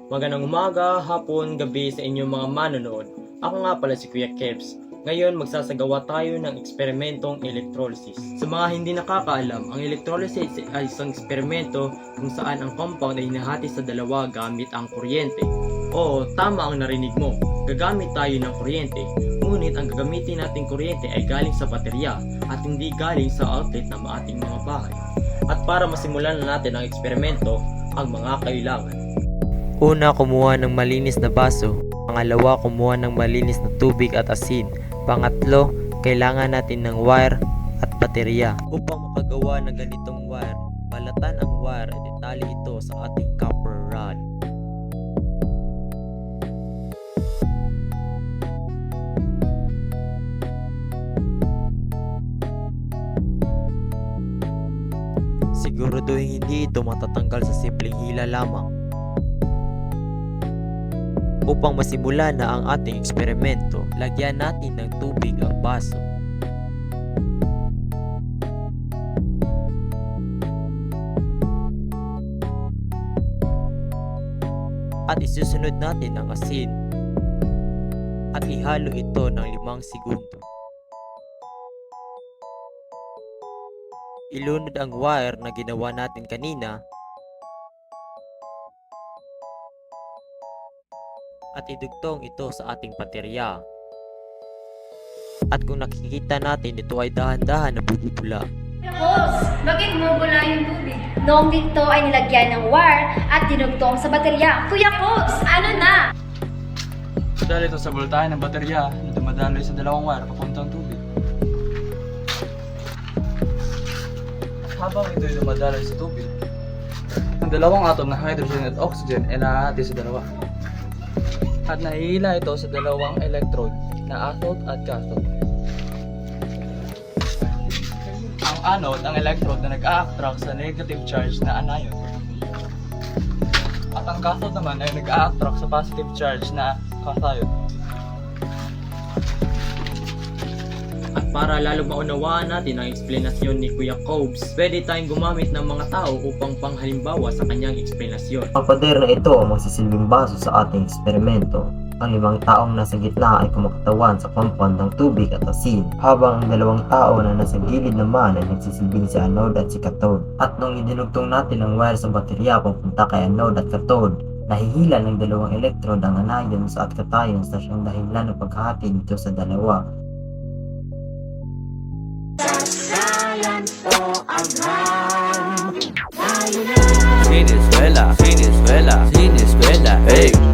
Magandang umaga, hapon, gabi sa inyong mga manonood. Ako nga pala si Kuya Kebs. Ngayon magsasagawa tayo ng eksperimentong electrolysis. Sa mga hindi nakakaalam, ang electrolysis ay isang eksperimento kung saan ang compound ay hinahati sa dalawa gamit ang kuryente. Oo, tama ang narinig mo. Gagamit tayo ng kuryente. Ngunit ang gagamitin nating kuryente ay galing sa baterya at hindi galing sa outlet ng ating mga bahay. At para masimulan na natin ang eksperimento, ang mga kailangan. Una, kumuha ng malinis na baso. Pangalawa, kumuha ng malinis na tubig at asin. Pangatlo, kailangan natin ng wire at baterya. Upang makagawa ng ganitong wire, balatan ang wire at itali ito sa ating copper rod. Siguraduhin hindi ito matatanggal sa simpleng hila lamang. Upang masimula na ang ating eksperimento, lagyan natin ng tubig ang baso. At isusunod natin ang asin at ihalo ito ng 5 segundo. Ilunod ang wire na ginawa natin kanina at idugtong ito sa ating baterya. At kung nakikita natin, ito ay dahan-dahan na bubula. Host, bakit bumubula yung tubig? Noong dito ay nilagyan ng wire at dinugtong sa baterya. Kuya Coach, ano na? Dahil ito sa voltahe ng baterya na dumadaloy sa dalawang wire papuntang tubig. Habang ito ay dumadaloy sa tubig, ang dalawang atom na hydrogen at oxygen ay nahahati sa dalawa. At nahihila ito sa dalawang electrode na anode at cathode. Ang anode ang electrode na nag-a-attract sa negative charge na anion. At ang cathode naman ay nag-a-attract sa positive charge na cation. At para lalo maunawaan natin ang eksplanasyon ni Kuya Kobs, pwede tayong gumamit ng mga tao upang panghalimbawa sa kanyang eksplanasyon. Ang pader na ito ang magsisilbing baso sa ating eksperimento. Ang 5 taong nasa gitna ay kumakatawan sa compound ng tubig at asin, habang ang 2 tao na nasa gilid naman ay nagsisilbing si anode at si cathode. At nung idinugtong natin ang wire sa baterya papunta kay anode at cathode, nahihila ng 2 electrode ang anions at cations na siyang dahilan ng paghati nito sa dalawa. Venezuela, Venezuela, Venezuela, hey.